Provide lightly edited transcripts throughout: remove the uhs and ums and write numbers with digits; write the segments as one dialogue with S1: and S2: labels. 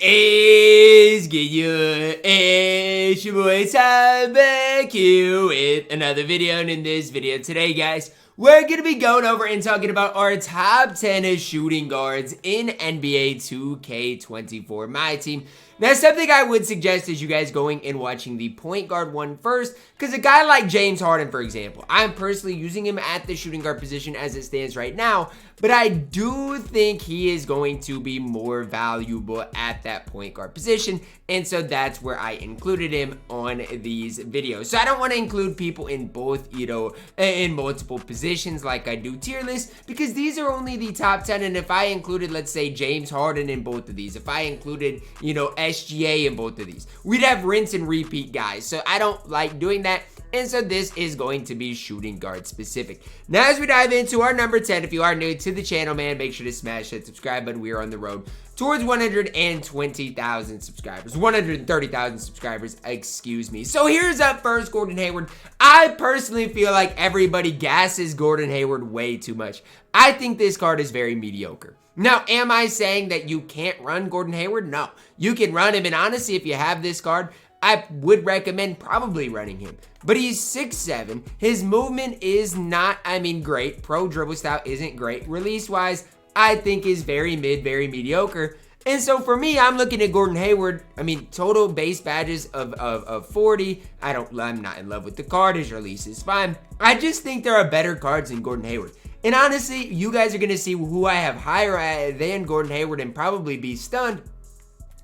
S1: is good? It's your boy Ty back here with another video, and in this video today, guys, we're going to be going over and talking about our top 10 shooting guards in NBA 2K24 MyTEAM. Now, something I would suggest is you guys going and watching the point guard one first, because a guy like James Harden, for example, I'm personally using him at the shooting guard position as it stands right now, but I do think he is going to be more valuable at that point guard position, and so that's where I included him on these videos. So I don't want to include people in both, in multiple positions like I do tier lists, because these are only the top 10, and if I included, let's say, James Harden in both of these, if I included, SGA in both of these, we'd have rinse and repeat guys, so I don't like doing that. And so this is going to be shooting guard specific. Now, as we dive into our number 10, if you are new to the channel, man, make sure to smash that subscribe button. We are on the road towards 120,000 subscribers, 130,000 subscribers, excuse me. So here's up first, Gordon Hayward. I personally feel like everybody gasses Gordon Hayward way too much. I think this card is very mediocre. Now, am I saying that you can't run Gordon Hayward? No, you can run him, and honestly, if you have this card, I would recommend probably running him. But he's 6'7". His movement is not, great. Pro dribble style isn't great. Release-wise, I think is very mid, very mediocre. And so for me, I'm looking at Gordon Hayward. Total base badges of 40. I'm not in love with the card. His release is fine. I just think there are better cards than Gordon Hayward. And honestly, you guys are going to see who I have higher than Gordon Hayward and probably be stunned.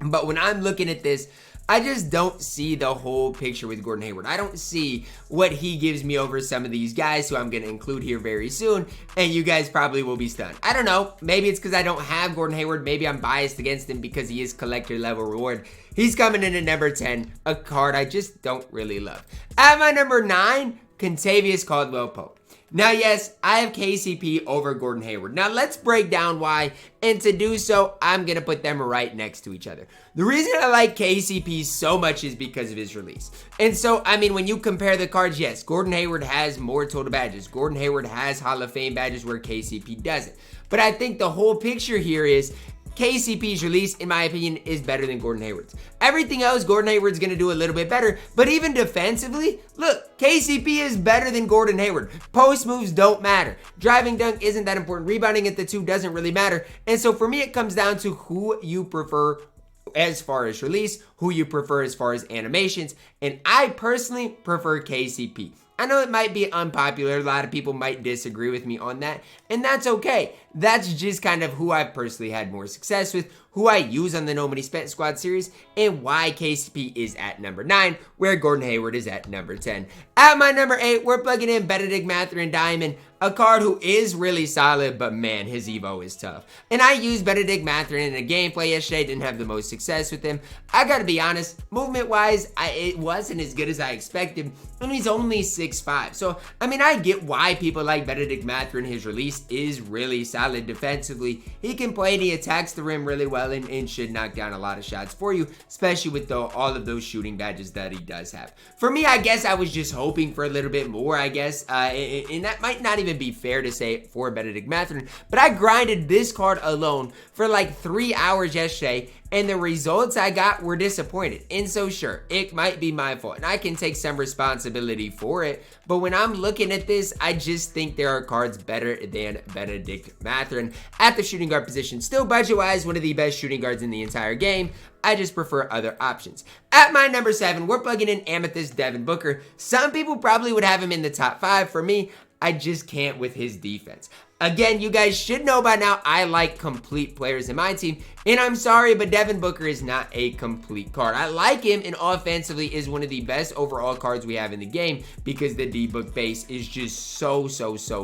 S1: But when I'm looking at this, I just don't see the whole picture with Gordon Hayward. I don't see what he gives me over some of these guys who I'm going to include here very soon, and you guys probably will be stunned. I don't know. Maybe it's because I don't have Gordon Hayward. Maybe I'm biased against him because he is collector level reward. He's coming in at number 10, a card I just don't really love. At my number 9, Kentavious Caldwell-Pope. Now, yes, I have KCP over Gordon Hayward. Now, let's break down why, and to do so, I'm going to put them right next to each other. The reason I like KCP so much is because of his release. And so, when you compare the cards, yes, Gordon Hayward has more total badges. Gordon Hayward has Hall of Fame badges where KCP doesn't. But I think the whole picture here is KCP's release, in my opinion, is better than Gordon Hayward's. Everything else, Gordon Hayward's going to do a little bit better. But even defensively, look, KCP is better than Gordon Hayward. Post moves don't matter. Driving dunk isn't that important. Rebounding at the 2 doesn't really matter. And so for me, it comes down to who you prefer as far as release, who you prefer as far as animations. And I personally prefer KCP. I know it might be unpopular. A lot of people might disagree with me on that, and that's okay. That's just kind of who I've personally had more success with, who I use on the No Money Spent Squad series, and why KCP is at number 9, where Gordon Hayward is at number 10. At my number 8, we're plugging in Benedict Mathurin Diamond, a card who is really solid, but man, his Evo is tough. And I used Benedict Mathurin in a gameplay yesterday, didn't have the most success with him. I gotta be honest, movement-wise, it wasn't as good as I expected, and he's only 6'5". So, I get why people like Benedict Mathurin. His release is really solid defensively. He can play and he attacks the rim really well and should knock down a lot of shots for you, especially with all of those shooting badges that he does have. For me, I guess I was just hoping for a little bit more, and that might not even be fair to say for Benedict Mathurin, but I grinded this card alone for like 3 hours yesterday, and the results I got were disappointed. And so sure, it might be my fault, and I can take some responsibility for it, but when I'm looking at this, I just think there are cards better than Benedict Mathurin at the shooting guard position. Still, budget-wise, one of the best shooting guards in the entire game. I just prefer other options. At my number 7, we're plugging in Amethyst Devin Booker. Some people probably would have him in the top 5. For me, I just can't with his defense. Again, you guys should know by now, I like complete players in my team, and I'm sorry, but Devin Booker is not a complete card. I like him, and offensively is one of the best overall cards we have in the game because the D-Book base is just so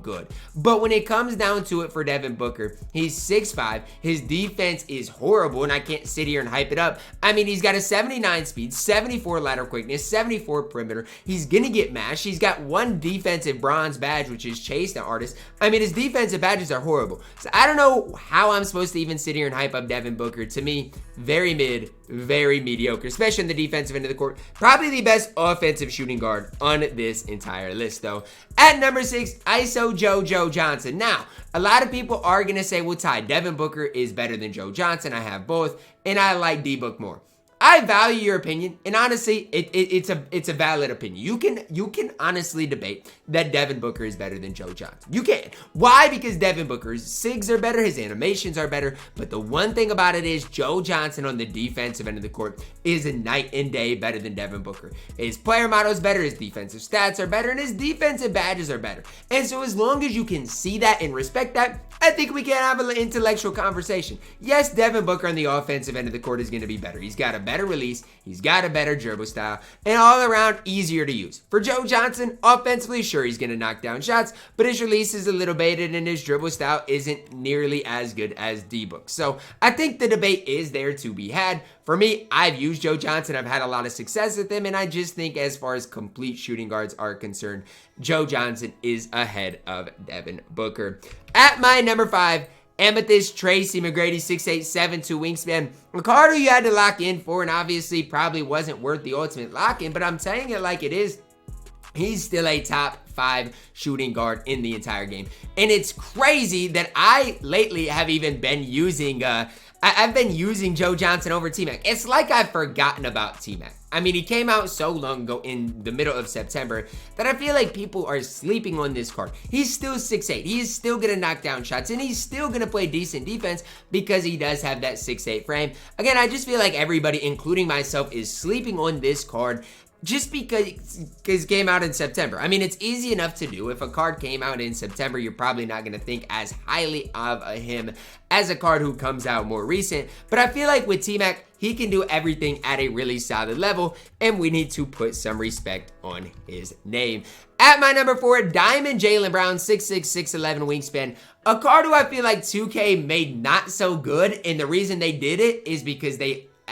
S1: good. But when it comes down to it for Devin Booker, he's 6'5". His defense is horrible, and I can't sit here and hype it up. He's got a 79 speed, 74 lateral quickness, 74 perimeter. He's gonna get mashed. He's got 1 defensive bronze badge, which is Chase the Artist. His defense defensive badges are horrible. So I don't know how I'm supposed to even sit here and hype up Devin Booker. To me, very mid, very mediocre, especially in the defensive end of the court. Probably the best offensive shooting guard on this entire list, though. At number 6, ISO Joe Johnson. Now, a lot of people are going to say, well, Ty, Devin Booker is better than Joe Johnson. I have both, and I like D-Book more. I value your opinion, and honestly, it's a valid opinion. You can honestly debate that Devin Booker is better than Joe Johnson. You can. Why? Because Devin Booker's SIGs are better, his animations are better, but the one thing about it is Joe Johnson on the defensive end of the court is a night and day better than Devin Booker. His player model is better, his defensive stats are better, and his defensive badges are better. And so as long as you can see that and respect that, I think we can have an intellectual conversation. Yes, Devin Booker on the offensive end of the court is going to be better. He's got a better release, he's got a better dribble style, and all around easier to use. For Joe Johnson, offensively, sure, he's going to knock down shots, but his release is a little baited and his dribble style isn't nearly as good as D-Book. So I think the debate is there to be had. For me, I've used Joe Johnson. I've had a lot of success with him, and I just think as far as complete shooting guards are concerned, Joe Johnson is ahead of Devin Booker. At my number 5, Amethyst Tracy McGrady, 6'8", 7'2" wingspan. A card who you had to lock in for, and obviously probably wasn't worth the ultimate lock-in, but I'm saying it like it is. He's still a top 5 shooting guard in the entire game. And it's crazy that I lately have even been using I've been using Joe Johnson over T-Mac. It's like I've forgotten about T-Mac. I mean, he came out so long ago in the middle of September that I feel like people are sleeping on this card. He's still 6'8". He's still going to knock down shots, and he's still going to play decent defense because he does have that 6'8" frame. Again, I just feel like everybody, including myself, is sleeping on this card just because it came out in September. I mean, it's easy enough to do. If a card came out in September, you're probably not going to think as highly of him as a card who comes out more recent. But I feel like with T-Mac, he can do everything at a really solid level, and we need to put some respect on his name. At my number 4, Diamond Jaylen Brown, 6'6", 6'11" wingspan. A card who I feel like 2K made not so good, and the reason they did it is because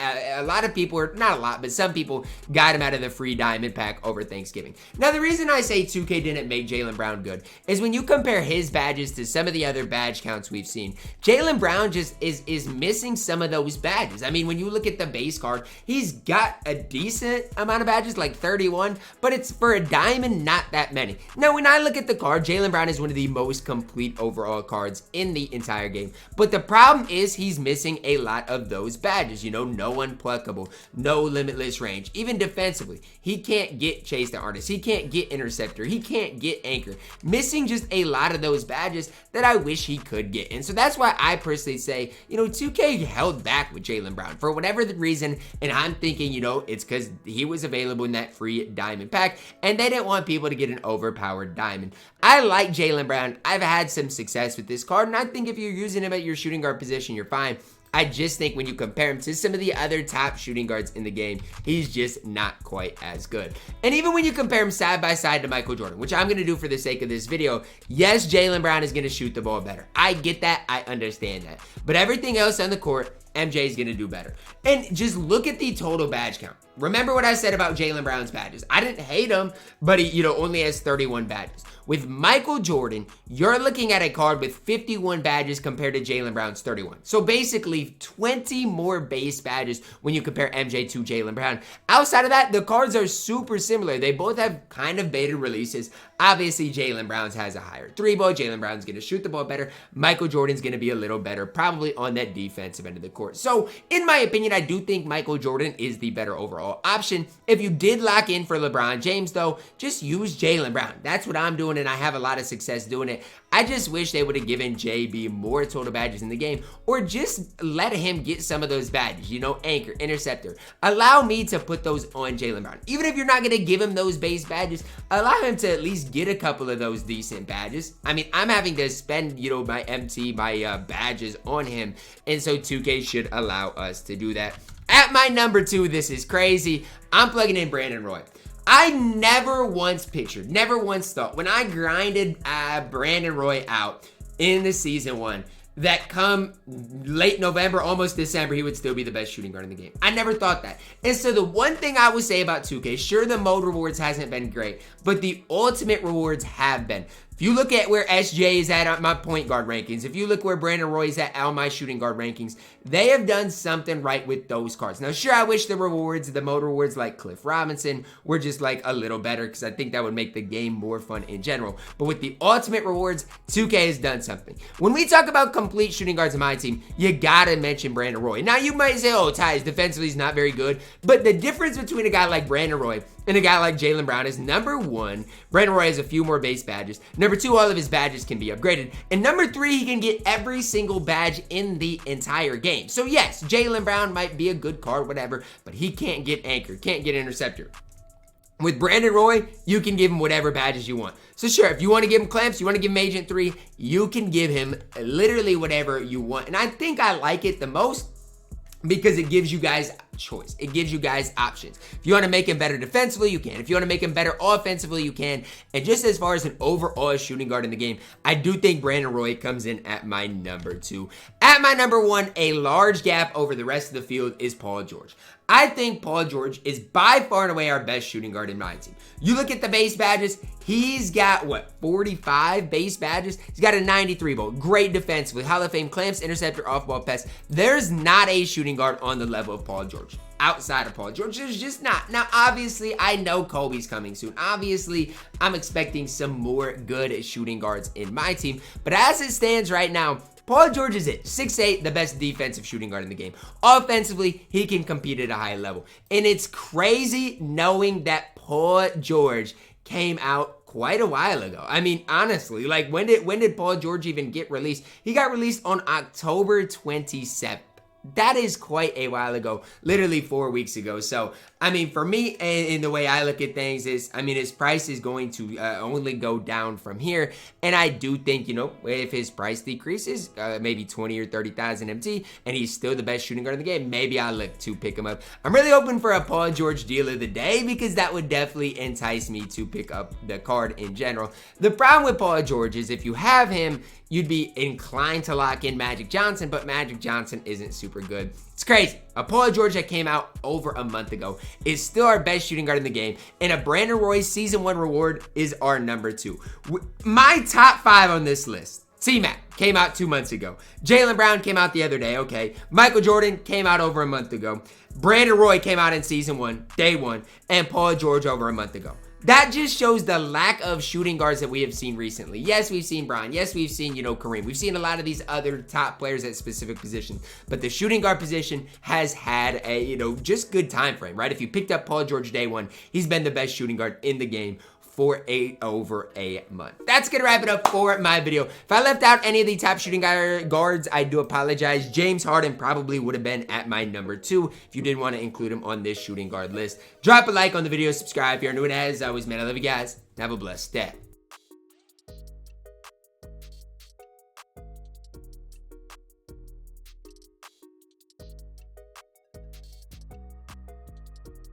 S1: a lot of people, or not a lot, but some people got him out of the free diamond pack over Thanksgiving. Now, the reason I say 2K didn't make Jaylen Brown good is when you compare his badges to some of the other badge counts we've seen, Jaylen Brown just is missing some of those badges. I mean, when you look at the base card, he's got a decent amount of badges, like 31, but it's for a diamond, not that many. Now, when I look at the card, Jaylen Brown is one of the most complete overall cards in the entire game. But the problem is he's missing a lot of those badges. You know, no unpluckable, no limitless range. Even defensively, he can't get chase the artist, he can't get interceptor, he can't get anchor. Missing just a lot of those badges that I wish he could get. And so that's why I personally say, you know, 2K held back with Jaylen Brown for whatever the reason, and I'm thinking, you know, it's because he was available in that free diamond pack and they didn't want people to get an overpowered diamond. I like Jaylen Brown. I've had some success with this card, and I think if you're using him at your shooting guard position, you're fine. I just think when you compare him to some of the other top shooting guards in the game, he's just not quite as good. And even when you compare him side by side to Michael Jordan, which I'm going to do for the sake of this video, yes, Jaylen Brown is going to shoot the ball better. I get that. I understand that. But everything else on the court, MJ is going to do better. And just look at the total badge count. Remember what I said about Jaylen Brown's badges. I didn't hate him, but he, you know, only has 31 badges. With Michael Jordan, you're looking at a card with 51 badges compared to Jaylen Brown's 31. So basically 20 more base badges when you compare MJ to Jaylen Brown. Outside of that, the cards are super similar. They both have kind of baited releases. Obviously, Jaylen Brown's has a higher 3-ball. Jaylen Brown's going to shoot the ball better. Michael Jordan's going to be a little better, probably on that defensive end of the court. So, in my opinion, I do think Michael Jordan is the better overall option. If you did lock in for LeBron James, though, just use Jaylen Brown. That's what I'm doing, and I have a lot of success doing it. I just wish they would have given JB more total badges in the game, or just let him get some of those badges, you know, anchor, interceptor. Allow me to put those on Jaylen Brown. Even if you're not going to give him those base badges, allow him to at least get a couple of those decent badges. I mean, I'm having to spend, you know, my badges on him, and so 2K should allow us to do that. At my number 2, this is crazy, I'm plugging in Brandon Roy. I never once pictured, never once thought, when I grinded Brandon Roy out in the season 1, that come late November, almost December, he would still be the best shooting guard in the game. I never thought that. And so the one thing I would say about 2K, sure, the mode rewards hasn't been great, but the ultimate rewards have been. If you look at where SJ is at on my point guard rankings, if you look where Brandon Roy is at on my shooting guard rankings, they have done something right with those cards. Now, sure, I wish the rewards, the mode rewards like Cliff Robinson were just like a little better because I think that would make the game more fun in general. But with the ultimate rewards, 2K has done something. When we talk about complete shooting guards in my team, you gotta mention Brandon Roy. Now, you might say, oh, Ty, defensively he's not very good. But the difference between a guy like Brandon Roy and a guy like Jaylen Brown is, number one, Brandon Roy has a few more base badges. Number two, all of his badges can be upgraded. And number three, he can get every single badge in the entire game. So yes, Jaylen Brown might be a good card, whatever, but he can't get anchor, can't get interceptor. With Brandon Roy, you can give him whatever badges you want. So sure, if you want to give him clamps, you want to give him Agent 3, you can give him literally whatever you want. And I think I like it the most because it gives you guys choice. It gives you guys options. If you want to make him better defensively, you can. If you want to make him better offensively, you can. And just as far as an overall shooting guard in the game, I do think Brandon Roy comes in at my number 2. At my number 1, a large gap over the rest of the field is Paul George. I think Paul George is by far and away our best shooting guard in my team. You look at the base badges, he's got, 45 base badges? He's got a 93 volt. Great defensively. Hall of Fame clamps, interceptor, off-ball pass. There's not a shooting guard on the level of Paul George. Outside of Paul George, there's just not. Now, obviously, I know Kobe's coming soon. Obviously, I'm expecting some more good shooting guards in my team. But as it stands right now, Paul George is it. 6'8", the best defensive shooting guard in the game. Offensively, he can compete at a high level. And it's crazy knowing that Paul George came out quite a while ago. I mean, honestly, like when did Paul George even get released? He got released on October 27th. That is quite a while ago, literally 4 weeks ago. So, I mean, for me, and the way I look at things is, I mean, his price is going to only go down from here. And I do think, you know, if his price decreases, maybe 20 or 30,000 MT, and he's still the best shooting guard in the game, maybe I'll look to pick him up. I'm really hoping for a Paul George deal of the day because that would definitely entice me to pick up the card in general. The problem with Paul George is if you have him, you'd be inclined to lock in Magic Johnson, but Magic Johnson isn't super good. It's crazy. A Paul George that came out over a month ago is still our best shooting guard in the game, and a Brandon Roy Season 1 reward is our number 2. My top 5 on this list. T-Mac came out 2 months ago. Jaylen Brown came out the other day, okay. Michael Jordan came out over a month ago. Brandon Roy came out in Season 1, Day 1, and Paul George over a month ago. That just shows the lack of shooting guards that we have seen recently. Yes, we've seen Bron. Yes, we've seen, you know, Kareem. We've seen a lot of these other top players at specific positions. But the shooting guard position has had a, you know, just good time frame, right? If you picked up Paul George Day 1, he's been the best shooting guard in the game for over a month. That's gonna wrap it up for my video. If I left out any of the top shooting guards, I do apologize. James Harden probably would have been at my number 2 if you didn't want to include him on this shooting guard list. Drop a like on the video, subscribe if you're new, and as always, man, I love you guys. Have a blessed day.